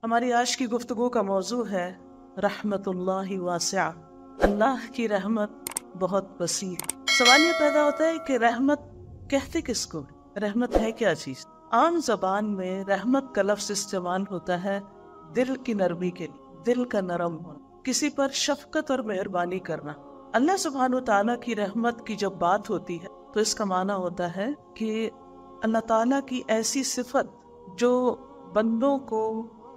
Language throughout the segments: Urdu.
ہماری آج کی گفتگو کا موضوع ہے رحمت اللہ واسعہ، اللہ کی رحمت بہت وسیع۔ سوال یہ پیدا ہوتا ہے کہ رحمت کہتے کس کو؟ رحمت ہے کیا چیز؟ عام زبان میں رحمت کا لفظ استعمال ہوتا ہے دل کی نرمی کے لیے، دل کا نرم ہونا، کسی پر شفقت اور مہربانی کرنا۔ اللہ سبحانہ وتعالیٰ کی رحمت کی جب بات ہوتی ہے تو اس کا معنی ہوتا ہے کہ اللہ تعالیٰ کی ایسی صفت جو بندوں کو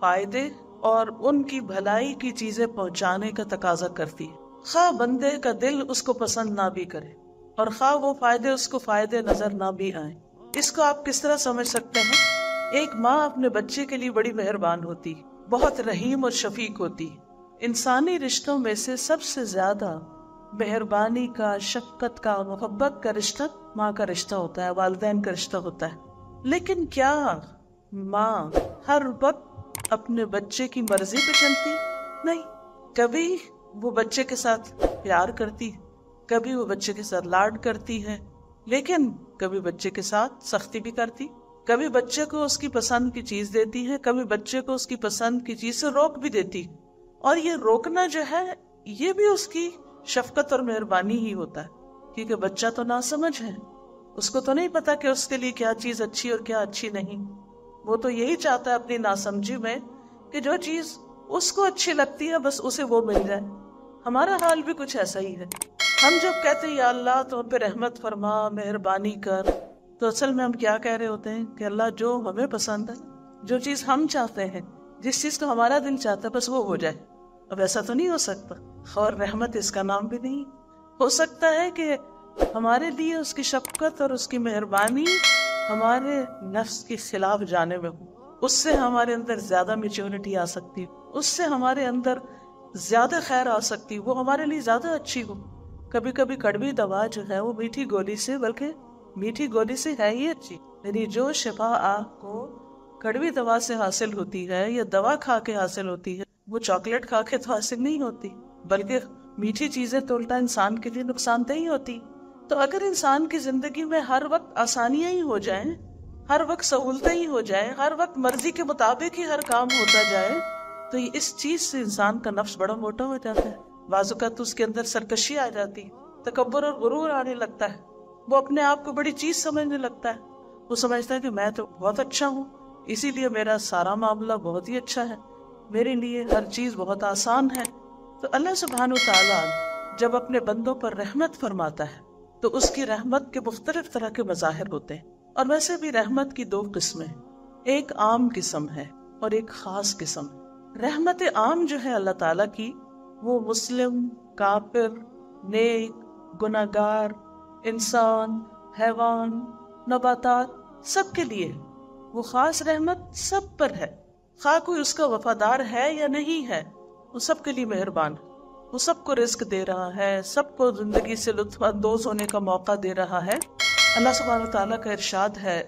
فائدے اور ان کی بھلائی کی چیزیں پہنچانے کا تقاضا کرتی ہے، خواہ بندے کا دل اس کو پسند نہ بھی کرے اور خواہ وہ فائدے اس کو فائدے نظر نہ بھی آئیں۔ اس کو آپ کس طرح سمجھ سکتے ہیں؟ ایک ماں اپنے بچے کے لیے بڑی مہربان ہوتی، بہت رحیم اور شفیق ہوتی۔ انسانی رشتوں میں سے سب سے زیادہ مہربانی کا، شفقت کا، محبت کا رشتہ ماں کا رشتہ ہوتا ہے، والدین کا رشتہ ہوتا ہے۔ لیکن کیا ماں ہر وقت اپنے بچے کی مرضی پہ چلتی؟ نہیں، کبھی وہ بچے کے ساتھ پیار کرتی، کبھی وہ بچے کے ساتھ لاڈ کرتی ہے، لیکن کبھی بچے کے ساتھ سختی بھی کرتی، کبھی بچے کو اس کی پسند کی چیز دیتی ہے، کبھی بچے کو اس کی پسند کی چیز سے روک بھی دیتی۔ اور یہ روکنا جو ہے یہ بھی اس کی شفقت اور مہربانی ہی ہوتا ہے، کیونکہ بچہ تو ناسمجھ ہے، اس کو تو نہیں پتا کہ اس کے لیے کیا چیز اچھی اور کیا اچھی نہیں۔ وہ تو یہی چاہتا ہے اپنی ناسمجھی میں کہ جو چیز اس کو اچھی لگتی ہے بس اسے وہ مل جائے۔ ہمارا حال بھی کچھ ایسا ہی ہے۔ ہم جب کہتے ہیں یا اللہ تو ہم پہ رحمت فرما، مہربانی کر، تو اصل میں ہم کیا کہہ رہے ہوتے ہیں کہ اللہ جو ہمیں پسند ہے، جو چیز ہم چاہتے ہیں، جس چیز کو ہمارا دل چاہتا ہے بس وہ ہو جائے۔ اب ایسا تو نہیں ہو سکتا، اور رحمت اس کا نام بھی نہیں۔ ہو سکتا ہے کہ ہمارے لیے اس کی شفقت اور اس کی مہربانی ہمارے نفس کے خلاف جانے میں ہو، اس سے ہمارے اندر زیادہ میچورٹی آ سکتی، اس سے ہمارے اندر زیادہ خیر آ سکتی، وہ ہمارے لیے زیادہ اچھی ہو۔ کبھی کبھی کڑوی دوا جو ہے وہ میٹھی گولی سے، بلکہ میٹھی گولی سے ہے ہی اچھی، یعنی جو شفا آپ کو کڑوی دوا سے حاصل ہوتی ہے یا دوا کھا کے حاصل ہوتی ہے، وہ چاکلیٹ کھا کے تو حاصل نہیں ہوتی، بلکہ میٹھی چیزیں تو الٹا انسان کے لیے نقصان دہ ہی ہوتی۔ تو اگر انسان کی زندگی میں ہر وقت آسانیاں ہی ہو جائیں، ہر وقت سہولتیں ہی ہو جائیں، ہر وقت مرضی کے مطابق ہی ہر کام ہوتا جائے، تو یہ اس چیز سے انسان کا نفس بڑا موٹا ہو جاتا ہے، بعض اوقات اس کے اندر سرکشی آ جاتی، تکبر اور غرور آنے لگتا ہے، وہ اپنے آپ کو بڑی چیز سمجھنے لگتا ہے، وہ سمجھتا ہے کہ میں تو بہت اچھا ہوں، اسی لیے میرا سارا معاملہ بہت ہی اچھا ہے، میرے لیے ہر چیز بہت آسان ہے۔ تو اللہ سبحانہ وتعالیٰ جب اپنے بندوں پر رحمت فرماتا ہے تو اس کی رحمت کے مختلف طرح کے مظاہر ہوتے ہیں، اور ویسے بھی رحمت کی دو قسمیں ہیں، ایک عام قسم ہے اور ایک خاص قسم ہے۔ رحمت عام جو ہے اللہ تعالیٰ کی، وہ مسلم، کافر، نیک، گناہگار، انسان، حیوان، نباتات سب کے لیے ہے۔ وہ خاص رحمت سب پر ہے، خواہ کوئی اس کا وفادار ہے یا نہیں ہے، وہ سب کے لیے مہربان ہے، وہ سب کو رزق دے رہا ہے، سب کو زندگی سے لطف اندوز ہونے کا موقع دے رہا ہے۔ اللہ سبحانہ وتعالیٰ کا ارشاد ہے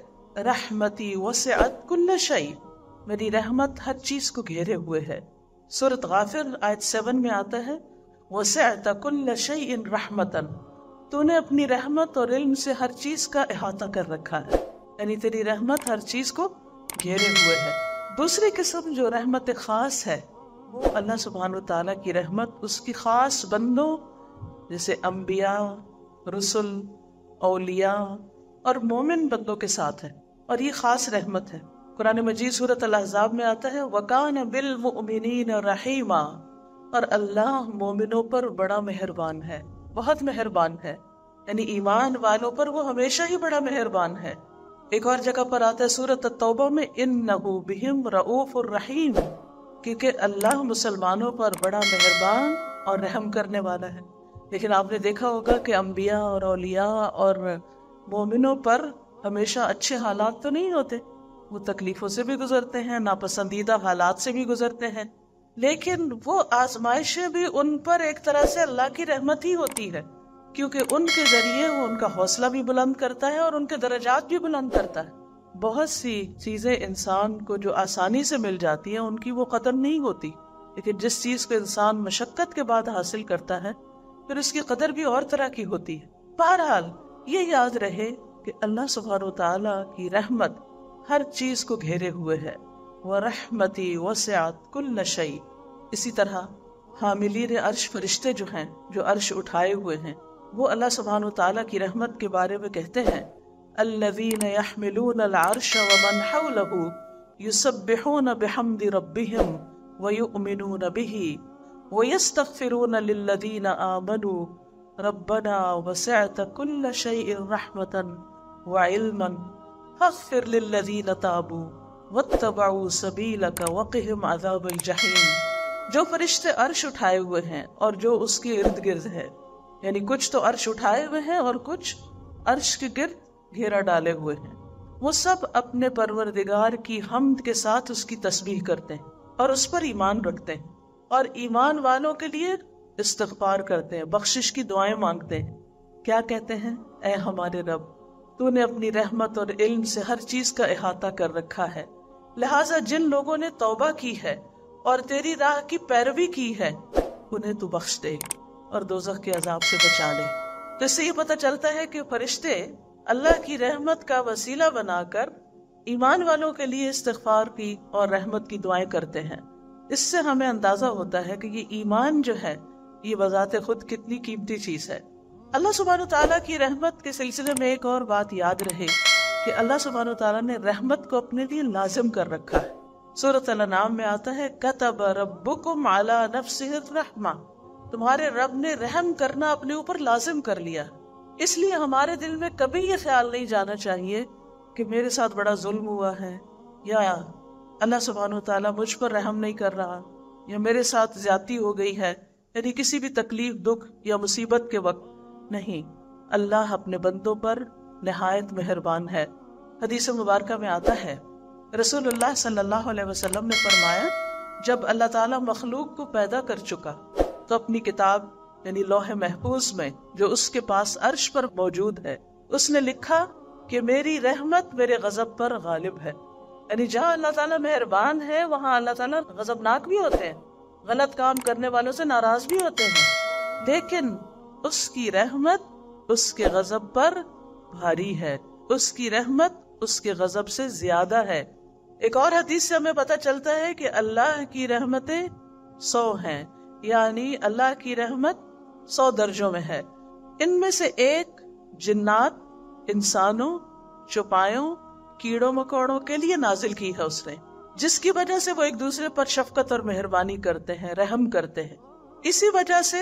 رحمتی وسعت کل شیء، میری رحمت ہر چیز کو گھیرے ہوئے ہے۔ سورۃ غافر آیت 7 میں آتا ہے وسعت کل شیء رحمتا، تو نے اپنی رحمت اور علم سے ہر چیز کا احاطہ کر رکھا ہے، یعنی تیری رحمت ہر چیز کو گھیرے ہوئے ہے۔ دوسری قسم جو رحمت خاص ہے، وہ اللہ سبحانہ وتعالیٰ کی رحمت اس کی خاص بندوں جیسے انبیاء، رسل، اولیاء اور مومن بندوں کے ساتھ ہے، اور یہ خاص رحمت ہے۔ قرآن مجید سورۃ الاحزاب میں آتا ہے وَكَانَ بِالْمُؤْمِنِينَ رَحِيمًا، اور اللہ مومنوں پر بڑا مہربان ہے، بہت مہربان ہے، یعنی ایمان والوں پر وہ ہمیشہ ہی بڑا مہربان ہے۔ ایک اور جگہ پر آتا ہے سورۃ التوبہ میں إِنَّهُ بِهِمْ رَءُوفٌ رَحِيمٌ، کیونکہ اللہ مسلمانوں پر بڑا مہربان اور رحم کرنے والا ہے۔ لیکن آپ نے دیکھا ہوگا کہ انبیاء اور اولیاء اور مومنوں پر ہمیشہ اچھے حالات تو نہیں ہوتے، وہ تکلیفوں سے بھی گزرتے ہیں، ناپسندیدہ حالات سے بھی گزرتے ہیں، لیکن وہ آزمائشیں بھی ان پر ایک طرح سے اللہ کی رحمت ہی ہوتی ہے، کیونکہ ان کے ذریعے وہ ان کا حوصلہ بھی بلند کرتا ہے اور ان کے درجات بھی بلند کرتا ہے۔ بہت سی چیزیں انسان کو جو آسانی سے مل جاتی ہیں ان کی وہ قدر نہیں ہوتی، لیکن جس چیز کو انسان مشقت کے بعد حاصل کرتا ہے پھر اس کی قدر بھی اور طرح کی ہوتی ہے۔ بہرحال یہ یاد رہے کہ اللہ سبحانہ و تعالیٰ کی رحمت ہر چیز کو گھیرے ہوئے ہے، وَرَحْمَتِي وَسِعَتْ كُلَّ شَيْءٍ۔ اسی طرح حاملین عرش فرشتے جو ہیں، جو عرش اٹھائے ہوئے ہیں، وہ اللہ سبحانہ وتعالیٰ کی رحمت کے بارے میں کہتے ہیں الذین یحملون العرش ومن حولہ یسبحون بحمد ربہم ویؤمنون بہ ویستغفرون للذین آمنوا ربنا وسعت کل شیء رحمتا وعلما فاغفر للذین تابوا واتبعوا سبیلک وقہم عذاب الجحیم۔ جو فرشتے عرش اٹھائے ہوئے ہیں اور جو اس کے ارد گرد ہے، یعنی کچھ تو عرش اٹھائے ہوئے ہیں اور کچھ عرش کے گرد گھیرا ڈالے ہوئے ہیں، وہ سب اپنے پروردگار کی حمد کے ساتھ اس کی تسبیح کرتے ہیں اور اس پر ایمان رکھتے ہیں، اور ایمان والوں کے لیے استغفار کرتے ہیں، بخشش کی دعائیں مانگتے ہیں۔ کیا کہتے ہیں؟ اے ہمارے رب، تو نے اپنی رحمت اور علم سے ہر چیز کا احاطہ کر رکھا ہے، لہٰذا جن لوگوں نے توبہ کی ہے اور تیری راہ کی پیروی کی ہے انہیں تو بخش دے اور دوزخ کے عذاب سے بچا لے۔ تو اس سے یہ پتہ چلتا ہے کہ فرشتے اللہ کی رحمت کا وسیلہ بنا کر ایمان والوں کے لیے استغفار کی اور رحمت کی دعائیں کرتے ہیں۔ اس سے ہمیں اندازہ ہوتا ہے کہ یہ ایمان جو ہے یہ بذات خود کتنی قیمتی چیز ہے۔ اللہ سبحانہ تعالیٰ کی رحمت کے سلسلے میں ایک اور بات یاد رہے کہ اللہ سبحانہ تعالیٰ نے رحمت کو اپنے لیے لازم کر رکھا ہے۔ سورۃ الانعام میں آتا ہے کتب ربکم علی نفسہ الرحمہ، تمہارے رب نے رحم کرنا اپنے اوپر لازم کر لیا۔ اس لیے ہمارے دل میں کبھی یہ خیال نہیں جانا چاہیے کہ میرے ساتھ بڑا ظلم ہوا ہے، یا اللہ سبحانہ وتعالیٰ مجھ پر رحم نہیں کر رہا، یا میرے ساتھ زیادتی ہو گئی ہے، یعنی کسی بھی تکلیف، دکھ یا مصیبت کے وقت۔ نہیں، اللہ اپنے بندوں پر نہایت مہربان ہے۔ حدیث مبارکہ میں آتا ہے رسول اللہ صلی اللہ علیہ وسلم نے فرمایا جب اللہ تعالیٰ مخلوق کو پیدا کر چکا تو اپنی کتاب یعنی لوح محفوظ میں جو اس کے پاس عرش پر موجود ہے اس نے لکھا کہ میری رحمت میرے غضب پر غالب ہے۔ یعنی جہاں اللہ تعالیٰ مہربان ہے وہاں اللہ تعالیٰ غضبناک بھی ہوتے ہیں، غلط کام کرنے والوں سے ناراض بھی ہوتے ہیں، لیکن اس کی رحمت اس کے غضب پر بھاری ہے، اس کی رحمت اس کے غضب سے زیادہ ہے۔ ایک اور حدیث سے ہمیں پتہ چلتا ہے کہ اللہ کی رحمتیں 100 ہیں، یعنی اللہ کی رحمت 100 درجوں میں ہے۔ ان میں سے ایک جنات، انسانوں، چوپایوں، کیڑوں مکوڑوں کے لیے نازل کی ہے اس نے، جس کی وجہ سے وہ ایک دوسرے پر شفقت اور مہربانی کرتے ہیں، رحم کرتے ہیں۔ اسی وجہ سے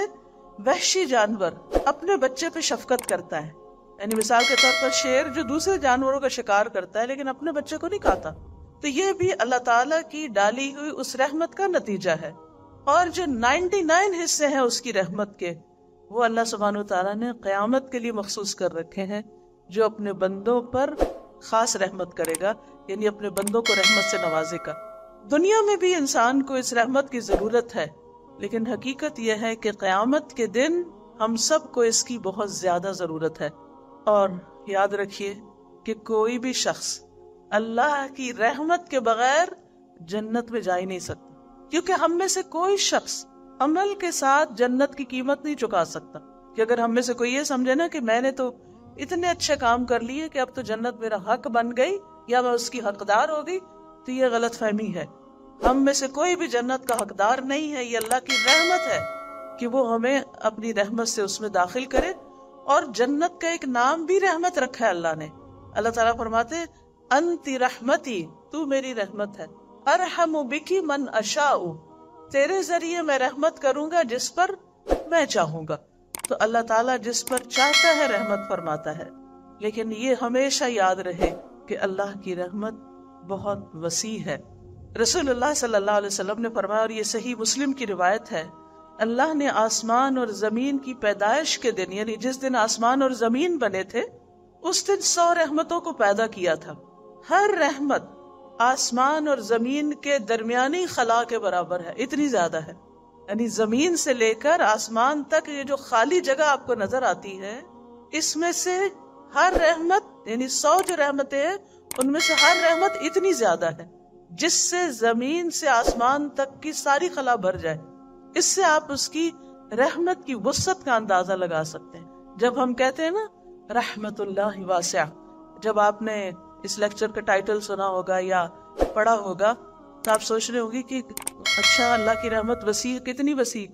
وحشی جانور اپنے بچے پہ شفقت کرتا ہے، یعنی مثال کے طور پر شیر جو دوسرے جانوروں کا شکار کرتا ہے لیکن اپنے بچے کو نہیں کھاتا، تو یہ بھی اللہ تعالیٰ کی ڈالی ہوئی اس رحمت کا نتیجہ ہے۔ اور جو 99 حصے ہیں اس کی رحمت کے، وہ اللہ سبحانہ وتعالیٰ نے قیامت کے لیے مخصوص کر رکھے ہیں، جو اپنے بندوں پر خاص رحمت کرے گا، یعنی اپنے بندوں کو رحمت سے نوازے گا۔ دنیا میں بھی انسان کو اس رحمت کی ضرورت ہے، لیکن حقیقت یہ ہے کہ قیامت کے دن ہم سب کو اس کی بہت زیادہ ضرورت ہے۔ اور یاد رکھیے کہ کوئی بھی شخص اللہ کی رحمت کے بغیر جنت میں جا ہی نہیں سکتا، کیونکہ ہم میں سے کوئی شخص عمل کے ساتھ جنت کی قیمت نہیں چکا سکتا۔ کہ اگر ہم میں سے کوئی یہ سمجھے نا کہ میں نے تو اتنے اچھے کام کر لیے کہ اب تو جنت میرا حق بن گئی یا میں اس کی حقدار ہو گئی، تو یہ غلط فہمی ہے۔ ہم میں سے کوئی بھی جنت کا حقدار نہیں ہے، یہ اللہ کی رحمت ہے کہ وہ ہمیں اپنی رحمت سے اس میں داخل کرے۔ اور جنت کا ایک نام بھی رحمت رکھا ہے اللہ نے۔ اللہ تعالیٰ فرماتے انتی رحمتی، تو میری رحمت ہے، ارحم بکی من اشاء، تیرے ذریعے میں رحمت کروں گا جس پر میں چاہوں گا۔ تو اللہ تعالیٰ جس پر چاہتا ہے رحمت فرماتا ہے، لیکن یہ ہمیشہ یاد رہے کہ اللہ کی رحمت بہت وسیع ہے۔ رسول اللہ صلی اللہ علیہ وسلم نے فرمایا، اور یہ صحیح مسلم کی روایت ہے، اللہ نے آسمان اور زمین کی پیدائش کے دن، یعنی جس دن آسمان اور زمین بنے تھے، اس دن 100 رحمتوں کو پیدا کیا تھا۔ ہر رحمت آسمان اور زمین کے درمیانی خلا کے برابر ہے، اتنی زیادہ ہے۔ یعنی زمین سے لے کر آسمان تک یہ جو خالی جگہ آپ کو نظر آتی ہے، اس میں سے ہر رحمت، یعنی 100 جو رحمتیں ہیں ان میں سے ہر رحمت اتنی زیادہ ہے جس سے زمین سے آسمان تک کی ساری خلا بھر جائے۔ اس سے آپ اس کی رحمت کی وسعت کا اندازہ لگا سکتے ہیں۔ جب ہم کہتے ہیں نا رحمت اللہ واسعہ، جب آپ نے اس لیکچر کا ٹائٹل سنا ہوگا یا پڑھا ہوگا تو آپ سوچ رہے ہوگی کہ اچھا اللہ کی رحمت وسیع ہے، کتنی وسیع،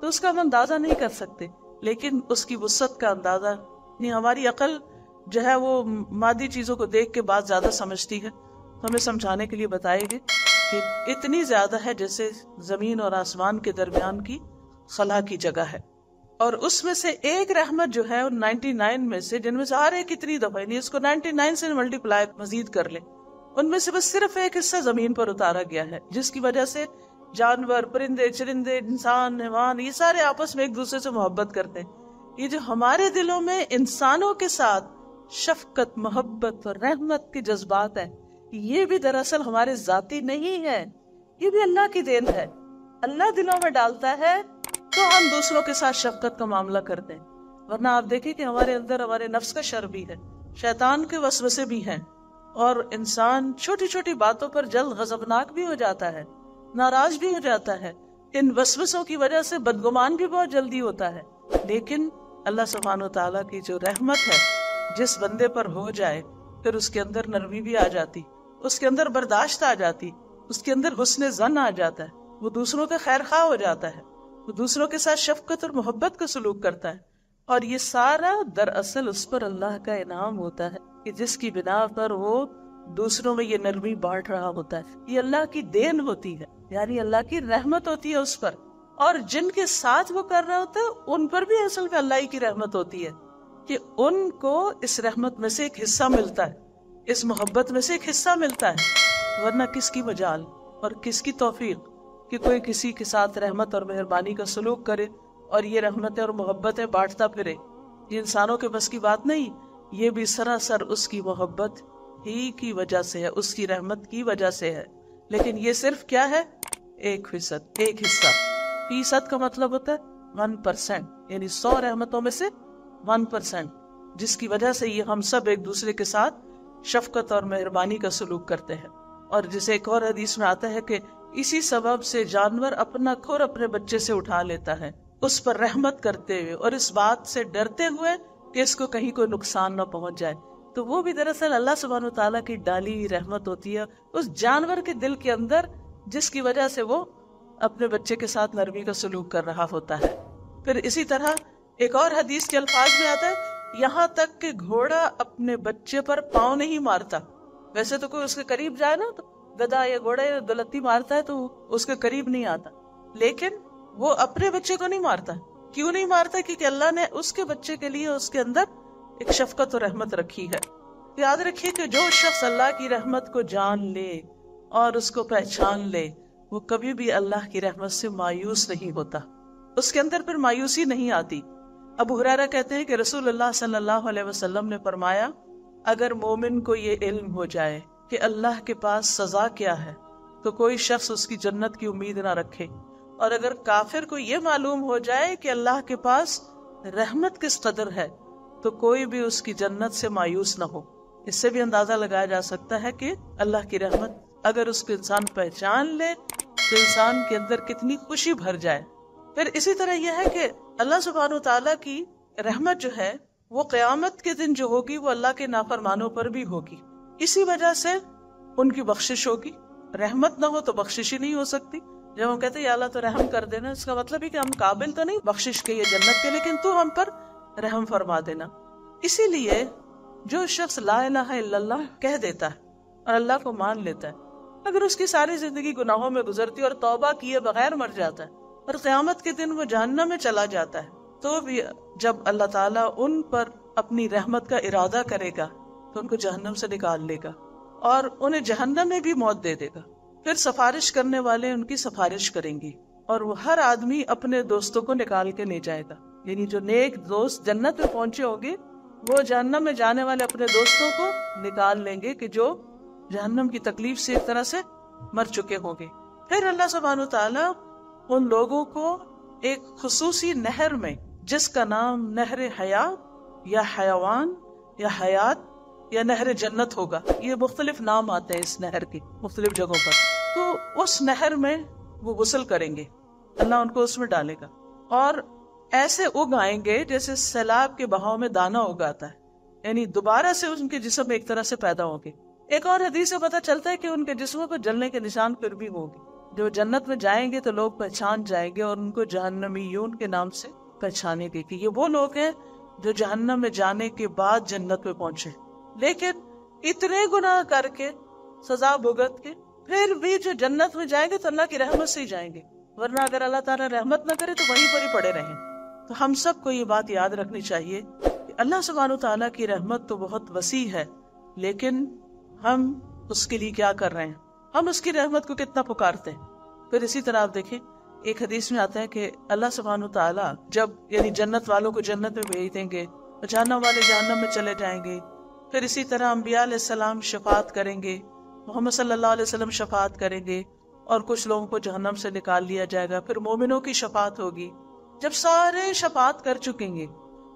تو اس کا ہم اندازہ نہیں کر سکتے، لیکن اس کی وسعت کا اندازہ نہیں. ہماری عقل جو ہے وہ مادی چیزوں کو دیکھ کے بات زیادہ سمجھتی ہے، تو ہمیں سمجھانے کے لیے بتائے گے کہ اتنی زیادہ ہے جیسے زمین اور آسمان کے درمیان کی خلا کی جگہ ہے. اور اس میں سے ایک رحمت جو ہے 99 میں سے، جن میں سے ہر ایک اتنی دفعہ، یعنی اس کو 99 سے ملٹیپلائی مزید کر لیں، ان میں سے بس صرف ایک حصہ زمین پر اتارا گیا ہے، جس کی وجہ سے جانور، پرندے، چرندے، انسان، حیوان، یہ سارے آپس میں ایک دوسرے سے محبت کرتے ہیں. یہ جو ہمارے دلوں میں انسانوں کے ساتھ شفقت، محبت اور رحمت کے جذبات ہیں، یہ بھی دراصل ہمارے ذاتی نہیں ہے، یہ بھی اللہ کی دین ہے. اللہ دلوں میں ڈالتا ہے تو ہم دوسروں کے ساتھ شفقت کا معاملہ کرتے ہیں. ورنہ آپ دیکھیں کہ ہمارے اندر ہمارے نفس کا شر بھی ہے، شیطان کے وسوسے بھی ہیں، اور انسان چھوٹی چھوٹی باتوں پر جلد غضبناک بھی ہو جاتا ہے، ناراض بھی ہو جاتا ہے. ان وسوسوں کی وجہ سے بدگمان بھی بہت جلدی ہوتا ہے. لیکن اللہ سبحانہ و تعالیٰ کی جو رحمت ہے، جس بندے پر ہو جائے پھر اس کے اندر نرمی بھی آ جاتی، اس کے اندر برداشت آ جاتی، اس کے اندر حسن ظن آ جاتا ہے، وہ دوسروں کا خیر خواہ ہو جاتا ہے، وہ دوسروں کے ساتھ شفقت اور محبت کا سلوک کرتا ہے. اور یہ سارا دراصل اس پر اللہ کا انعام ہوتا ہے کہ جس کی بنا پر وہ دوسروں میں یہ نرمی بانٹ رہا ہوتا ہے. یہ اللہ کی دین ہوتی ہے، یعنی اللہ کی رحمت ہوتی ہے اس پر. اور جن کے ساتھ وہ کر رہا ہوتا ہے ان پر بھی اصل میں اللہ کی رحمت ہوتی ہے کہ ان کو اس رحمت میں سے ایک حصہ ملتا ہے، اس محبت میں سے ایک حصہ ملتا ہے. ورنہ کس کی مجال اور کس کی توفیق کہ کوئی کسی کے ساتھ رحمت اور مہربانی کا سلوک کرے اور یہ رحمتیں اور محبتیں بانٹتا پھرے. یہ انسانوں کے بس کی بات نہیں، یہ بھی سراسر اس کی محبت ہی کی وجہ سے ہے، اس کی رحمت کی وجہ سے ہے. لیکن یہ صرف کیا ہے؟ 1%، ایک حصہ. فیصد کا مطلب ہوتا ہے 1%، یعنی 100 رحمتوں میں سے 1%، جس کی وجہ سے یہ ہم سب ایک دوسرے کے ساتھ شفقت اور مہربانی کا سلوک کرتے ہیں. اور جسے ایک اور حدیث میں آتا ہے کہ اسی سبب سے جانور اپنا کھر اپنے بچے سے اٹھا لیتا ہے، اس پر رحمت کرتے ہوئے اور اس بات سے ڈرتے ہوئے کہ اس کو کہیں کوئی نقصان نہ پہنچ جائے. تو وہ بھی دراصل اللہ سبحانہ وتعالیٰ کی ڈالی ہوئی رحمت ہوتی ہے اس جانور کے دل کے اندر، جس کی وجہ سے وہ اپنے بچے کے ساتھ نرمی کا سلوک کر رہا ہوتا ہے. پھر اسی طرح ایک اور حدیث کے الفاظ میں آتا ہے، یہاں تک کہ گھوڑا اپنے بچے پر پاؤں نہیں مارتا. ویسے تو کوئی اس کے قریب جائے نا تو گدھا یا گھوڑا یا دلتی مارتا ہے تو اس کے قریب نہیں آتا، لیکن وہ اپنے بچے کو نہیں مارتا. کیوں نہیں مارتا؟ کیونکہ اللہ نے اس کے بچے کے لیے اس کے اندر ایک شفقت اور رحمت رکھی ہے. یاد رکھیے کہ جو شخص اللہ کی رحمت کو جان لے اور اس کو پہچان لے، وہ کبھی بھی اللہ کی رحمت سے مایوس نہیں ہوتا، اس کے اندر پھر مایوسی نہیں آتی. ابو ہریرہ کہتے ہیں کہ رسول اللہ صلی اللہ علیہ وسلم نے فرمایا، اگر مومن کو یہ علم ہو جائے کہ اللہ کے پاس سزا کیا ہے تو کوئی شخص اس کی جنت کی امید نہ رکھے، اور اگر کافر کو یہ معلوم ہو جائے کہ اللہ کے پاس رحمت کس قدر ہے تو کوئی بھی اس کی جنت سے مایوس نہ ہو. اس سے بھی اندازہ لگایا جا سکتا ہے کہ اللہ کی رحمت اگر اس کو انسان پہچان لے تو انسان کے اندر کتنی خوشی بھر جائے. پھر اسی طرح یہ ہے کہ اللہ سبحانہ وتعالیٰ کی رحمت جو ہے وہ قیامت کے دن جو ہوگی وہ اللہ کے نافرمانوں پر بھی ہوگی. اسی وجہ سے ان کی بخشش ہوگی. رحمت نہ ہو تو بخشش ہی نہیں ہو سکتی. جب ہم کہتے ہیں یا اللہ تو رحم کر دینا، اس کا مطلب ہے کہ ہم قابل تو نہیں بخشش کے یا جنت کے، لیکن تو ہم پر رحم فرما دینا. اسی لیے جو شخص لا الہ الا اللہ کہہ دیتا ہے اور اللہ کو مان لیتا ہے، اگر اس کی ساری زندگی گناہوں میں گزرتی اور توبہ کیے بغیر مر جاتا ہے اور قیامت کے دن وہ جہنم میں چلا جاتا ہے، تو بھی جب اللہ تعالیٰ ان پر اپنی رحمت کا ارادہ کرے گا تو ان کو جہنم سے نکال لے گا اور انہیں جہنم میں بھی موت دے دے گا. پھر سفارش کرنے والے ان کی سفارش کریں گے اور وہ ہر آدمی اپنے دوستوں کو نکال کے لے جائے گا. یعنی جو نیک دوست جنت میں پہنچے ہوں گے وہ جہنم میں جانے والے اپنے دوستوں کو نکال لیں گے کہ جو جہنم کی تکلیف سے ایک طرح سے مر چکے ہوں گے. پھر اللہ سبحانہ وتعالیٰ ان لوگوں کو ایک خصوصی نہر میں، جس کا نام نہر حیات یا حیوان یا حیات یا نہر جنت ہوگا، یہ مختلف نام آتے ہیں اس نہر کے مختلف جگہوں پر، تو اس نہر میں وہ غسل کریں گے، اللہ ان کو اس میں ڈالے گا اور ایسے اگ آئیں گے جیسے سیلاب کے بہاؤ میں دانا اگاتا ہے. یعنی دوبارہ سے ان کے جسم ایک طرح سے پیدا ہوں گے. ایک اور حدیث سے پتہ چلتا ہے کہ ان کے جسموں پر جلنے کے نشان پھر بھی ہوں گے. جو جنت میں جائیں گے تو لوگ پہچان جائیں گے اور ان کو جہنمیون کے نام سے پہچانے گے کہ یہ وہ لوگ ہیں جو جہنم میں جانے کے بعد جنت میں پہنچے، لیکن اتنے گناہ کر کے سزا بھگت کے پھر بھی جو جنت میں جائیں گے تو اللہ کی رحمت سے ہی جائیں گے، ورنہ اگر اللہ تعالیٰ رحمت نہ کرے تو وہیں پر ہی پڑے رہیں. تو ہم سب کو یہ بات یاد رکھنی چاہیے کہ اللہ سبحانہ و تعالیٰ کی رحمت تو بہت وسیع ہے، لیکن ہم اس کے لیے کیا کر رہے ہیں، ہم اس کی رحمت کو کتنا پکارتے ہیں. پھر اسی طرح آپ دیکھیں ایک حدیث میں آتا ہے کہ اللہ سبحانہ و تعالیٰ جب یعنی جنت والوں کو جنت میں بھیج دیں گے، جہنم والے جہنم میں چلے جائیں گے. پھر اسی طرح انبیاء علیہ السلام شفاعت کریں گے، محمد صلی اللہ علیہ وسلم شفاعت کریں گے اور کچھ لوگوں کو جہنم سے نکال لیا جائے گا. پھر مومنوں کی شفاعت ہوگی. جب سارے شفاعت کر چکیں گے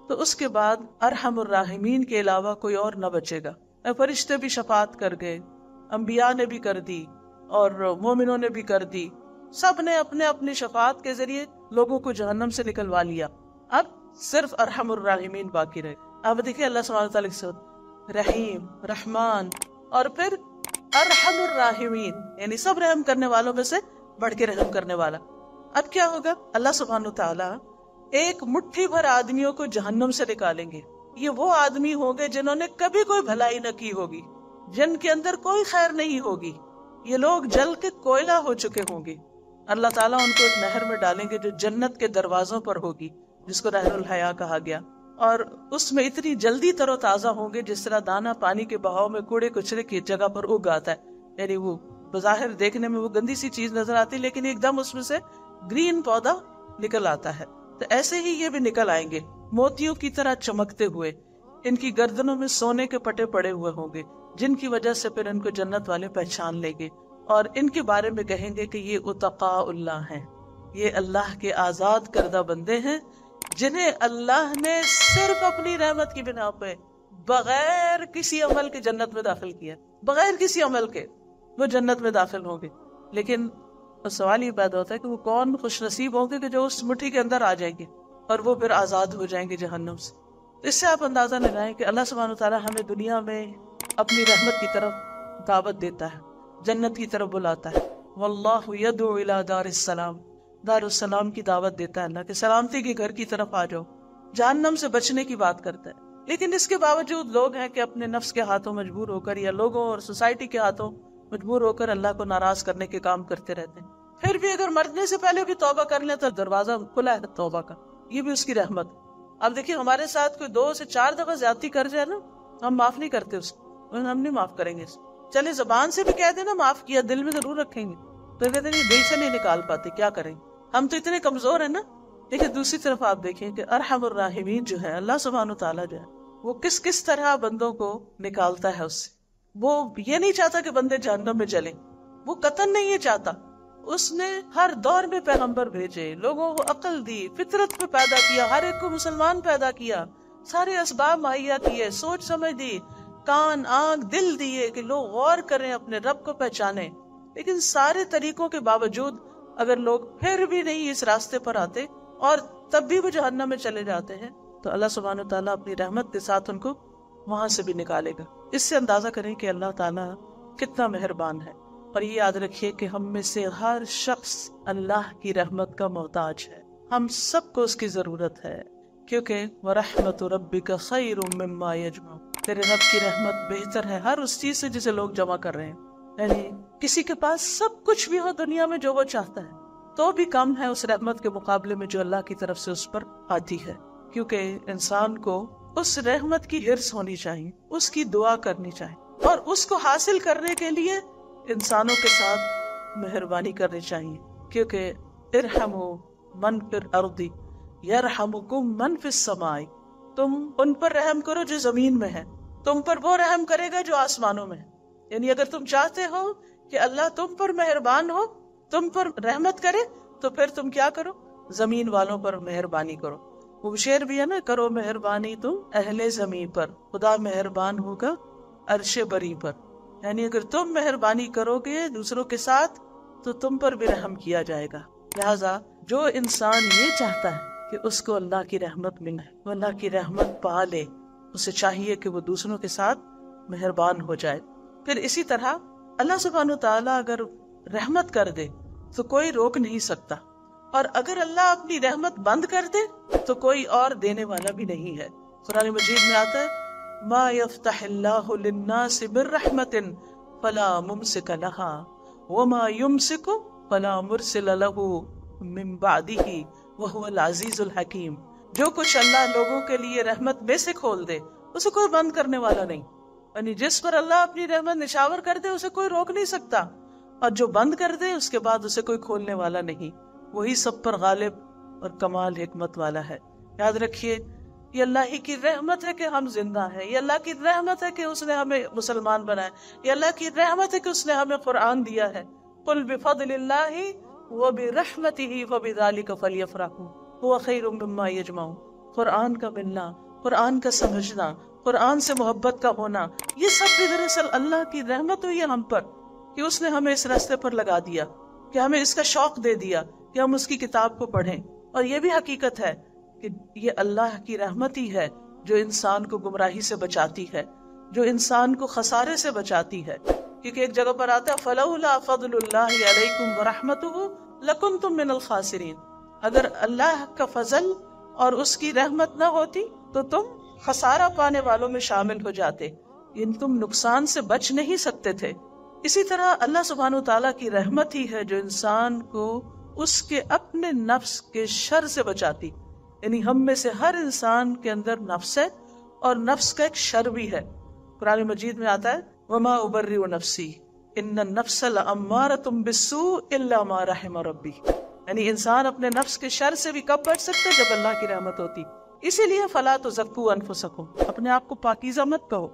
تو اس کے بعد ارحم الراحمین کے علاوہ کوئی اور نہ بچے گا. فرشتے بھی شفاعت کر گئے، انبیاء نے بھی کر دی اور مومنوں نے بھی کر دی، سب نے اپنے اپنی شفاعت کے ذریعے لوگوں کو جہنم سے نکلوا لیا. اب صرف ارحم الراحمین باقی رہے. اب دیکھیں اللہ سبحانہ وتعالیٰ کے رحیم، رحمان اور پھر ارحم الراحمین، یعنی سب رحم کرنے والوں میں سے بڑھ کے رحم کرنے والا. اب کیا ہوگا؟ اللہ سبحانہ وتعالیٰ ایک مٹھی بھر آدمیوں کو جہنم سے نکالیں گے. یہ وہ آدمی ہوں گے جنہوں نے کبھی کوئی بھلائی نہ کی ہوگی، جن کے اندر کوئی خیر نہیں ہوگی. یہ لوگ جل کے کوئلہ ہو چکے ہوں گے. اللہ تعالیٰ ان کو ایک نہر میں ڈالیں گے جو جنت کے دروازوں پر ہوگی، جس کو نہر الحیا کہا گیا، اور اس میں اتنی جلدی تر و تازہ ہوں گے جس طرح دانا پانی کے بہاؤ میں کوڑے کچرے کی جگہ پر اگ آتا ہے. یعنی وہ بظاہر دیکھنے میں وہ گندی سی چیز نظر آتی لیکن ایک دم اس میں سے گرین پودا نکل آتا ہے. تو ایسے ہی یہ بھی نکل آئیں گے موتیوں کی طرح چمکتے ہوئے. ان کی گردنوں میں سونے کے پٹے پڑے ہوئے ہوں گے جن کی وجہ سے پھر ان کو جنت والے پہچان لیں گے اور ان کے بارے میں کہیں گے کہ یہ اتقاء اللہ ہیں، یہ اللہ کے آزاد کردہ بندے ہیں جنہیں اللہ نے صرف اپنی رحمت کی بنا پہ بغیر کسی عمل کے جنت میں داخل کیا. بغیر کسی عمل کے وہ جنت میں داخل ہوں گے. لیکن سوال یہ پیدا ہوتا ہے کہ وہ کون خوش نصیب ہوں گے کہ جو اس مٹھی کے اندر آ جائیں گے اور وہ پھر آزاد ہو جائیں گے جہنم سے. اس سے آپ اندازہ لگائیں کہ اللہ سبحانہ وتعالیٰ ہمیں دنیا میں اپنی رحمت کی طرف دعوت دیتا ہے، جنت کی طرف بلاتا ہے. واللہ یدعو الی دار السلام، دار السلام کی دعوت دیتا ہے اللہ کہ سلامتی کے گھر کی طرف آ جاؤ. جہنم سے بچنے کی بات کرتا ہے. لیکن اس کے باوجود لوگ ہیں کہ اپنے نفس کے ہاتھوں مجبور ہو کر یا لوگوں اور سوسائٹی کے ہاتھوں مجبور ہو کر اللہ کو ناراض کرنے کے کام کرتے رہتے ہیں. پھر بھی اگر مرنے سے پہلے بھی توبہ کر لیں تو دروازہ کھلا ہے توبہ کا، یہ بھی اس کی رحمت. اب دیکھیں ہمارے ساتھ کوئی 2 سے 4 دفعہ زیادتی کر جائے نا، ہم معاف نہیں کرتے اس کو، ہم نہیں معاف کریں گے. چلے زبان سے بھی کہہ دیں نا معاف کیا، دل میں ضرور رکھیں گے تو کہتے ہیں دل سے نہیں نکال پاتے، کیا کریں، ہم تو اتنے کمزور ہیں نا. لیکن دوسری طرف آپ دیکھیں کہ ارحم الراحمین جو ہے اللہ سبحانہ تعالیٰ جو ہے وہ کس کس طرح بندوں کو نکالتا ہے اس سے. وہ یہ نہیں چاہتا کہ بندے جہنم میں چلیں، وہ قطعاً نہیں یہ چاہتا. اس نے ہر دور میں پیغمبر بھیجے، لوگوں کو عقل دی، فطرت پہ پیدا کیا، ہر ایک کو مسلمان پیدا کیا، سارے اسباب مہیا کیے، سوچ سمجھ دی، کان آنکھ دل دیے کہ لوگ غور کریں، اپنے رب کو پہچانیں. لیکن سارے طریقوں کے باوجود اگر لوگ پھر بھی نہیں اس راستے پر آتے اور تب بھی وہ جہنم میں چلے جاتے ہیں تو اللہ سبحانہ تعالیٰ اپنی رحمت کے ساتھ ان کو وہاں سے بھی نکالے گا. اس سے اندازہ کریں کہ اللہ تعالیٰ کتنا مہربان ہے. اور یہ یاد رکھیے کہ ہم میں سے ہر شخص اللہ کی رحمت کا محتاج ہے، ہم سب کو اس کی ضرورت ہے، کیونکہ وَرَحْمَةُ رَبِّكَ خَيْرٌ مِّمَّا يَجْمَعُونَ، تیرے رب کی رحمت بہتر ہے ہر اس چیز سے جسے لوگ جمع کر رہے ہیں. یعنی کسی کے پاس سب کچھ بھی ہو دنیا میں جو وہ چاہتا ہے تو بھی کم ہے اس رحمت کے مقابلے میں جو اللہ کی طرف سے اس پر آتی ہے. کیونکہ انسان کو اس رحمت کی حرص ہونی چاہیے، اس کی دعا کرنی چاہیے اور اس کو حاصل کرنے کے لیے انسانوں کے ساتھ مہربانی کرنی چاہیے. کیونکہ ارحموا من فی الارض یرحمکم من فی السماء، تم ان پر رحم کرو جو زمین میں ہے، تم پر وہ رحم کرے گا جو آسمانوں میں ہے. یعنی اگر تم چاہتے ہو کہ اللہ تم پر مہربان ہو، تم پر رحمت کرے، تو پھر تم کیا کرو؟ زمین والوں پر مہربانی کرو. وہ شعر بھی ہے نا، کرو مہربانی تم اہل زمین پر، خدا مہربان ہوگا عرش بری پر. یعنی اگر تم مہربانی کرو گے دوسروں کے ساتھ تو تم پر بھی رحم کیا جائے گا. لہذا جو انسان یہ چاہتا ہے کہ اس کو اللہ کی رحمت ملے، وہ اللہ کی رحمت پا لے، اسے چاہیے کہ وہ دوسروں کے ساتھ مہربان ہو جائے. پھر اسی طرح اللہ سبحانہ تعالیٰ اگر رحمت کر دے تو کوئی روک نہیں سکتا، اور اگر اللہ اپنی رحمت بند کر دے تو کوئی اور دینے والا بھی نہیں ہے۔ قرآن مجید میں آتا ہے ما یفتح اللہ للناس من رحمت فلا ممسک لها وما یمسک فلا مرسل له من بعدہ وہو العزیز الحکیم۔ جو کچھ اللہ لوگوں کے لیے رحمت میں سے کھول دے اسے کوئی بند کرنے والا نہیں، یعنی جس پر اللہ اپنی رحمت نشاور کر دے اسے کوئی روک نہیں سکتا، اور جو بند کر دے اس کے بعد اسے کوئی کھولنے والا نہیں۔ وہی سب پر غالب اور کمال حکمت والا ہے۔ یاد رکھیے یہ اللہ ہی کی رحمت ہے کہ ہم زندہ ہیں، یہ اللہ کی رحمت ہے کہ اس نے ہمیں مسلمان بنایا، یہ اللہ کی رحمت ہے کہ اس نے ہمیں قرآن دیا ہے۔ قل بفضل اللہ وبرحمتہ فبذلک فلیفرحوا هو خیر مما یجمعون۔ قرآن کا ملنا، قرآن کا سمجھنا، قرآن سے محبت کا ہونا، یہ سب بھی دراصل اللہ کی رحمت ہوئی ہے ہم پر، کہ اس نے ہمیں اس راستے پر لگا دیا، کہ ہمیں اس کا شوق دے دیا کہ ہم اس کی کتاب کو پڑھیں۔ اور یہ بھی حقیقت ہے کہ یہ اللہ کی رحمت ہی ہے جو انسان کو گمراہی سے بچاتی ہے، جو انسان کو خسارے سے بچاتی ہے، کیونکہ ایک جگہ پر آتا ہے فلولا فضل اللہ علیکم ورحمتہ لکنتم من الخاسرین۔ اگر اللہ کا فضل اور اس کی رحمت نہ ہوتی تو تم خسارہ پانے والوں میں شامل ہو جاتے، یعنی تم نقصان سے بچ نہیں سکتے تھے۔ اسی طرح اللہ سبحانہ وتعالیٰ کی رحمت ہی ہے جو انسان کو اس کے اپنے نفس کے شر سے بچاتی، یعنی ہم میں سے ہر انسان کے اندر نفس ہے اور نفس کا ایک شر بھی ہے۔ قرآن مجید میں آتا ہے وما ابرئ نفسی ان النفس لامارۃ بالسوء الا ما رحم ربی، یعنی انسان اپنے نفس کے شر سے بھی کب بچ سکتا ہے؟ جب اللہ کی رحمت ہوتی۔ اسی لیے فلا تزکوا انفسکم، اپنے آپ کو پاکیزہ مت کہو۔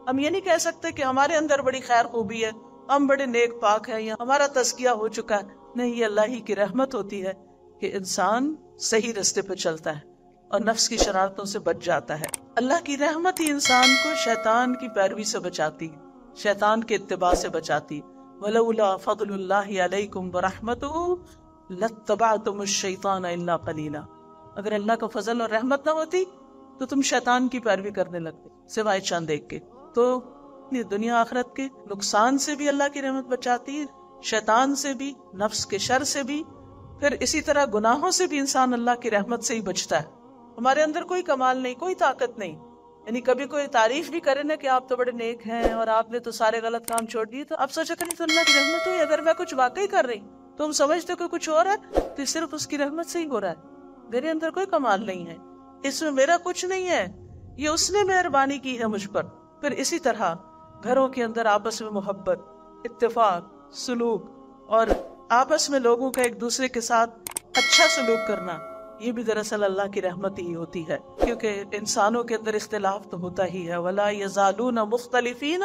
ہم یہ نہیں کہہ سکتے کہ ہمارے اندر بڑی خیر خوبی ہے، ہم بڑے نیک پاک ہیں یا ہمارا تزکیہ ہو چکا ہے۔ نہیں، یہ اللہ ہی کی رحمت ہوتی ہے کہ انسان صحیح راستے پہ چلتا ہے اور نفس کی شرارتوں سے بچ جاتا ہے۔ اللہ کی رحمت ہی انسان کو شیطان کی پیروی سے بچاتی، شیطان کے اتباع سے بچاتی۔ ولولا فضل اللہ علیکم ورحمتہ لاتبعتم الشیطان الا قلیلا۔ اگر اللہ کا فضل اور رحمت نہ ہوتی تو تم شیطان کی پیروی کرنے لگتے سوائے چند ایک کے۔ تو دنیا آخرت کے نقصان سے بھی اللہ کی رحمت بچاتی ہے، شیطان سے بھی، نفس کے شر سے بھی، پھر اسی طرح گناہوں سے بھی انسان اللہ کی رحمت سے ہی بچتا ہے۔ ہمارے اندر کوئی کمال نہیں، کوئی طاقت نہیں، یعنی کبھی کوئی تعریف بھی کرے نا کہ آپ تو بڑے نیک ہیں اور آپ نے تو سارے غلط کام چھوڑ دیے، تو آپ سوچا کریں تو اللہ کی رحمت ہوئی۔ اگر میں کچھ واقعی کر رہی تو ہم سمجھتے کہ کچھ ہو رہا ہے تو صرف اس کی رحمت سے ہی ہو رہا ہے، میرے اندر کوئی کمال نہیں ہے، اس میں میرا کچھ نہیں ہے، یہ اس نے مہربانی کی ہے مجھ پر۔ پھر اسی طرح گھروں کے اندر آپس میں محبت، اتفاق، سلوک اور آپس میں لوگوں کا ایک دوسرے کے ساتھ اچھا سلوک کرنا، یہ بھی دراصل اللہ کی رحمت ہی ہوتی ہے، کیونکہ انسانوں کے اندر اختلاف تو ہوتا ہی ہے۔ وَلَا يَزَالُونَ مُخْتَلِفِينَ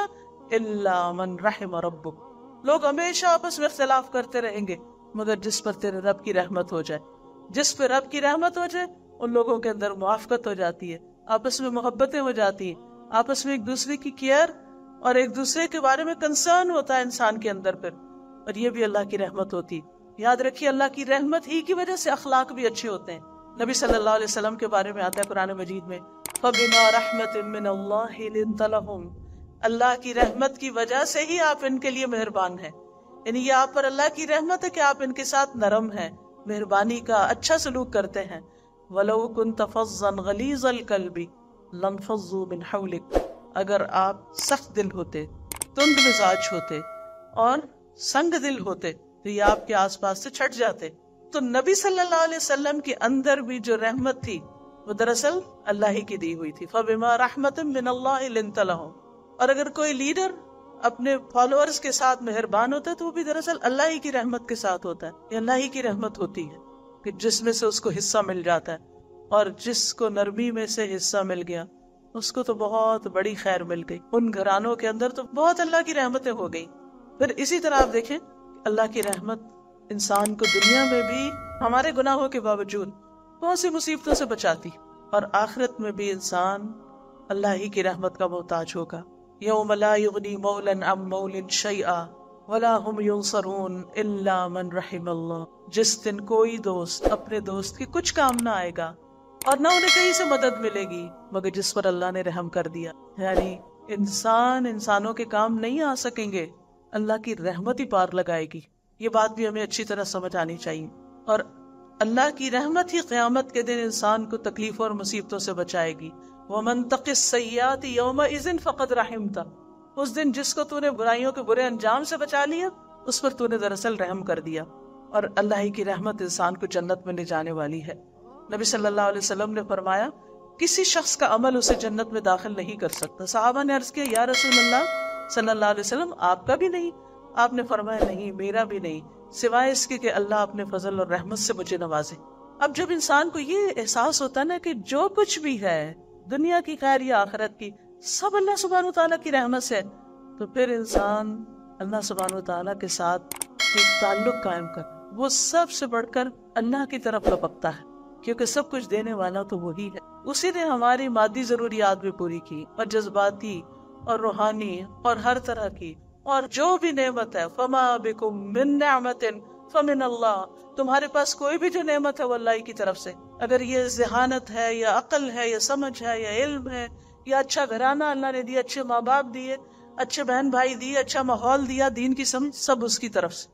إِلَّا مَنْ رَحِمَ رَبُّكَ، لوگ ہمیشہ آپس میں اختلاف کرتے رہیں گے مگر جس پر تیرے رب کی رحمت ہو جائے، جس پر رب کی رحمت ہو جائے ان لوگوں کے اندر موافقت ہو جاتی ہے، آپس میں محبتیں ہو جاتی ہیں، آپس میں ایک دوسرے کی کیئر اور ایک دوسرے کے بارے میں کنسرن ہوتا ہے انسان کے اندر پھر، اور یہ بھی اللہ کی رحمت ہوتی۔ یاد رکھیے اللہ کی رحمت ہی کی وجہ سے اخلاق بھی اچھے ہوتے ہیں۔ نبی صلی اللہ علیہ وسلم کے بارے میں آتا ہے قرآن مجید میں فَبِمَا رَحْمَةٍ مِّنَ اللَّهِ لِنتَ لَهُمْ، اللہ کی رحمت کی وجہ سے ہی آپ ان کے لیے مہربان ہیں، یعنی یہ آپ پر اللہ کی رحمت ہے کہ آپ ان کے ساتھ نرم ہیں، مہربانی کا اچھا سلوک کرتے ہیں۔ وَلَوْ كُنْتَ فَظًّا غَلِيظَ الْقَلْبِ لَانفَضُّوا مِنْ حَوْلِكَ، اگر آپ سخت دل ہوتے، تند مزاج ہوتے اور سنگ دل ہوتے تو یہ آپ کے آس پاس سے چھٹ جاتے۔ تو نبی صلی اللہ علیہ وسلم کے اندر بھی جو رحمت تھی وہ دراصل اللہ ہی کی دی ہوئی تھی۔ فَبِمَا رَحْمَةٍ مِّنَ اللَّهِ لِنتَ لَهُمْ۔ اور اگر کوئی لیڈر اپنے فالوورز کے ساتھ مہربان ہوتا ہے تو وہ بھی دراصل اللہ ہی کی رحمت کے ساتھ ہوتا ہے، یہ اللہ ہی کی رحمت ہوتی ہے کہ جس میں سے اس کو حصہ مل جاتا ہے، اور جس کو نرمی میں سے حصہ مل گیا اس کو تو بہت بڑی خیر مل گئی۔ ان گھرانوں کے اندر تو بہت اللہ کی رحمتیں ہو گئی۔ پھر اسی طرح آپ دیکھیں اللہ کی رحمت انسان کو دنیا میں بھی ہمارے گناہوں کے باوجود بہت سی مصیبتوں سے بچاتی، اور آخرت میں بھی انسان اللہ ہی کی رحمت کا محتاج ہوگا۔ یوم لا یغنی مولا عن مول شیئا ولا هم ینصرون الا من رحم اللہ، جس دن کوئی دوست اپنے دوست کی کچھ کام نہ آئے گا اور نہ انہیں کہیں سے مدد ملے گی مگر جس پر اللہ نے رحم کر دیا۔ یعنی انسانوں کے کام نہیں آ سکیں گے، اللہ کی رحمت ہی پار لگائے گی. یہ بات بھی ہمیں اچھی طرح سمجھ آنی چاہیے. اور اللہ کی رحمت ہی قیامت کے دن انسان کو تکلیفوں اور مصیبتوں سے بچائے گی. وَمَن تَقِ السَّيِّئَاتِ يَوْمَئِذٍ فَقَدْ رَحِمْتَ، اس دن جس کو تو نے برائیوں کے برے انجام سے بچا لیا، اس پر تو نے دراصل رحم کر دیا. اور اللہ ہی کی رحمت انسان کو جنت میں لے جانے والی ہے. نبی صلی اللہ علیہ وسلم نے فرمایا کسی شخص کا عمل اسے جنت میں داخل نہیں کر سکتا. صحابہ نے عرض کیا یا رسول اللہ صلی اللہ علیہ وسلم آپ کا بھی نہیں؟ آپ نے فرمایا نہیں، میرا بھی نہیں، سوائے اس کے کہ اللہ اپنے فضل اور رحمت سے مجھے نوازے. اب جب انسان کو یہ احساس ہوتا نا کہ جو کچھ بھی ہے دنیا کی خیر یا آخرت کی سب اللہ سبحانہ وتعالیٰ کی رحمت سے، تو پھر انسان اللہ سبحانہ وتعالیٰ کے ساتھ ایک تعلق قائم کر، وہ سب سے بڑھ کر اللہ کی طرف لپکتا ہے، کیونکہ سب کچھ دینے والا تو وہی ہے. اسی نے ہماری مادی ضروریات بھی پوری کی اور جذباتی اور روحانی اور ہر طرح کی، اور جو بھی نعمت ہے فما بکم من نعمت فمن اللہ، تمہارے پاس کوئی بھی جو نعمت ہے وہ اللہ کی طرف سے. اگر یہ ذہانت ہے یا عقل ہے یا سمجھ ہے یا علم ہے یا اچھا گھرانہ اللہ نے دیا، اچھے ماں باپ دیے، اچھے بہن بھائی دیے، اچھا ماحول دیا، دین کی سمجھ، سب اس کی طرف سے،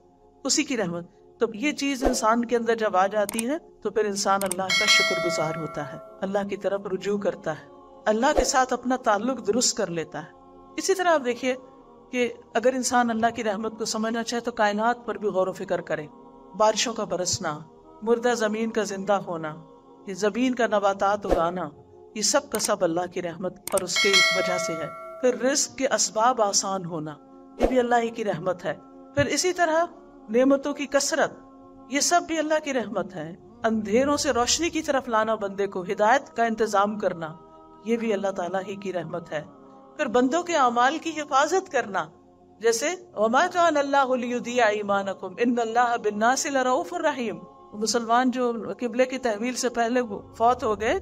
اسی کی رحمت. تو یہ چیز انسان کے اندر جب آ جاتی ہے تو پھر انسان اللہ کا شکر گزار ہوتا ہے، اللہ کی طرف رجوع کرتا ہے، اللہ کے ساتھ اپنا تعلق درست کر لیتا ہے. اسی طرح آپ دیکھیے کہ اگر انسان اللہ کی رحمت کو سمجھنا چاہے تو کائنات پر بھی غور و فکر کرے. بارشوں کا برسنا، مردہ زمین کا زندہ ہونا، یہ زمین کا نباتات اگانا، یہ سب کا سب اللہ کی رحمت اور اس کی وجہ سے ہے. پھر رزق کے اسباب آسان ہونا، یہ بھی اللہ ہی کی رحمت ہے. پھر اسی طرح نعمتوں کی کثرت، یہ سب بھی اللہ کی رحمت ہے. اندھیروں سے روشنی کی طرف لانا، بندے کو ہدایت کا انتظام کرنا، یہ بھی اللہ تعالیٰ ہی کی رحمت ہے. پھر بندوں کے اعمال کی حفاظت کرنا، جیسے وَمَا كَانَ اللَّهُ لِيُضِيعَ إِيمَانَكُمْ إِنَّ اللَّهَ بِالنَّاسِ لَرَءُوفٌ رَحِيمٌ. مسلمان جو قبلے کی تحویل سے پہلے فوت ہو گئے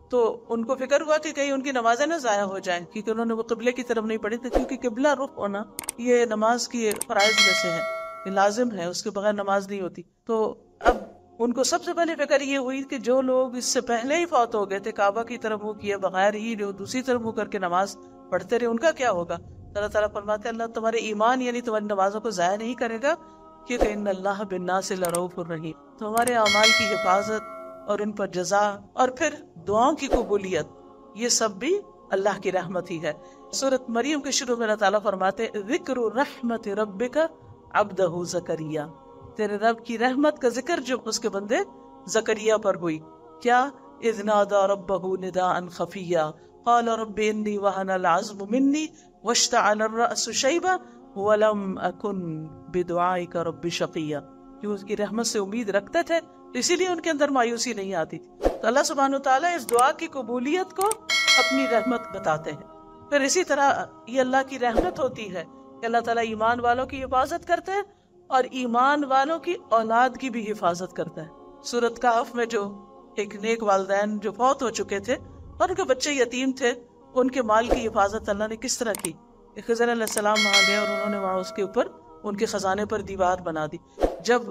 تو ان کو فکر ہوا کہ کہیں ان کی نمازیں نہ ضائع ہو جائیں، کیونکہ انہوں نے وہ قبلے کی طرف نہیں پڑھی تھی. کیونکہ قبلہ رخ ہونا یہ نماز کی فرائض میں سے ہے، یہ لازم ہے، اس کے بغیر نماز نہیں ہوتی. تو اب ان کو سب سے پہلے فکر یہ ہوئی کہ جو لوگ اس سے پہلے ہی فوت ہو گئے تھے، کعبہ کی طرف منہ کیے بغیر ہی جو دوسری طرف منہ کر کے نماز پڑھتے رہے، ان کا کیا ہوگا؟ اللہ تعالیٰ فرماتے ہیں اللہ تمہارے ایمان یعنی تمہاری نمازوں کو ضائع نہیں کرے گا، کیونکہ ان اللہ بالناس لرؤوف رحیم. تو ہمارے اعمال کی حفاظت اور ان پر جزا اور پھر دعاؤں کی قبولیت، یہ سب بھی اللہ کی رحمت ہی ہے. سورۃ مریم کے شروع میں اللہ تعالیٰ فرماتے ذکر رحمت ربک عبدہ زکریا، تیرے رب کی رحمت کا ذکر جو اس کے بندے زکریا پر ہوئی. کیا؟ اذ نادى ربہ نداء خفیا قال رب انی وہن العظم منی واشتعل الرأس شیبا ولم اکن بدعائک رب شقیا. جو اس کی رحمت سے امید رکھتے تھے تو اسی لیے ان کے اندر مایوسی نہیں آتی تھی. تو اللہ سبحانہ وتعالیٰ اس دعا کی قبولیت کو اپنی رحمت بتاتے ہیں. پھر اسی طرح یہ اللہ کی رحمت ہوتی ہے کہ اللہ تعالیٰ ایمان والوں کی حفاظت کرتے ہیں اور ایمان والوں کی اولاد کی بھی حفاظت کرتا ہے. سورۃ کہف میں جو ایک نیک والدین جو فوت ہو چکے تھے اور ان کے بچے یتیم تھے، ان کے مال کی حفاظت اللہ نے کس طرح کی؟ خضر علیہ السلام وہاں گئے اور انہوں نے وہاں اس کے اوپر ان کے خزانے پر دیوار بنا دی. جب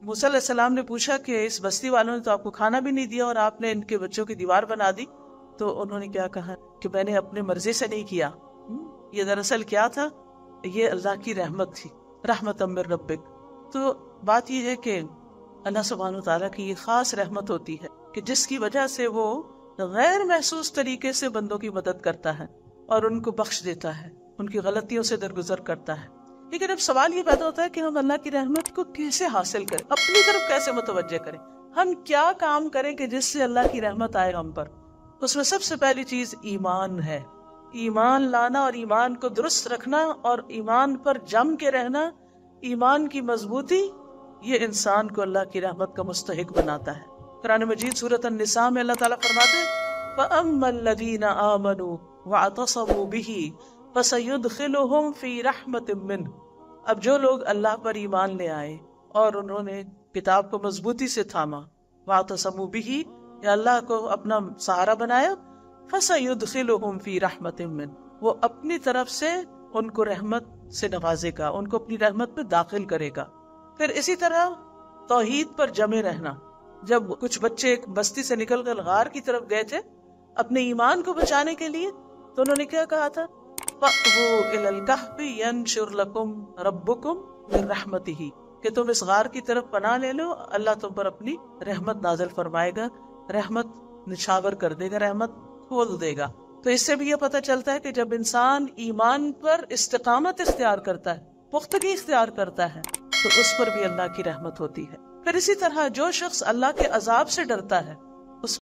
موسیٰ علیہ السلام نے پوچھا کہ اس بستی والوں نے تو آپ کو کھانا بھی نہیں دیا اور آپ نے ان کے بچوں کی دیوار بنا دی، تو انہوں نے کیا کہا کہ میں نے اپنے مرضی سے نہیں کیا. یہ دراصل کیا تھا؟ یہ اللہ کی رحمت تھی، رحمت من ربک. تو بات یہ ہے کہ اللہ سبحانہ وتعالیٰ کی یہ خاص رحمت ہوتی ہے کہ جس کی وجہ سے وہ غیر محسوس طریقے سے بندوں کی مدد کرتا ہے اور ان کو بخش دیتا ہے، ان کی غلطیوں سے درگزر کرتا ہے. لیکن اب سوال یہ پیدا ہوتا ہے کہ ہم اللہ کی رحمت کو کیسے حاصل کریں، اپنی طرف کیسے متوجہ کریں، ہم کیا کام کریں کہ جس سے اللہ کی رحمت آئے ہم پر. اس میں سب سے پہلی چیز ایمان ہے. ایمان لانا اور ایمان کو درست رکھنا اور ایمان پر جم کے رہنا، ایمان کی مضبوطی، یہ انسان کو اللہ کی رحمت کا مستحق بناتا ہے. قرآن مجید سورۃ النساء میں اللہ تعالیٰ فرماتے ہیں فَأَمَّا الَّذِينَ آمَنُوا وَاعْتَصَمُوا بِهِ فَسَيُدْخِلُهُمْ فِي رَحْمَةٍ مِّنْهُ. اب جو لوگ اللہ پر ایمان لے آئے اور انہوں نے کتاب کو مضبوطی سے تھاما، وَاعْتَصَمُوا بِهِ، یا اللہ کو اپنا سہارا بنایا، فَسَيُدْخِلُهُمْ فِي رَحْمَةٍ مِّنْهُ، وہ اپنی طرف سے ان کو رحمت سے نوازے گا، ان کو اپنی رحمت میں داخل کرے گا. پھر اسی طرح توحید پر جمے رہنا. جب کچھ بچے ایک بستی سے نکل کر غار کی طرف گئے تھے اپنے ایمان کو بچانے کے لیے، تو انہوں نے کیا کہا تھا فَأْوُوا إِلَى الْكَهْفِ يَنشُرْ لَكُمْ رَبُّكُمْ مِنْ رَحْمَتِهِ، کہ تم اس غار کی طرف پناہ لے لو، اللہ تم پر اپنی رحمت نازل فرمائے گا، رحمت نچھاور کر دے گا، رحمت کھول دے گا۔ تو اس سے بھی یہ پتہ چلتا ہے کہ جب انسان ایمان پر استقامت اختیار کرتا ہے، پختگی اختیار کرتا ہے، تو اس پر بھی اللہ کی رحمت ہوتی ہے۔ پھر اسی طرح جو شخص اللہ کے عذاب سے ڈرتا ہے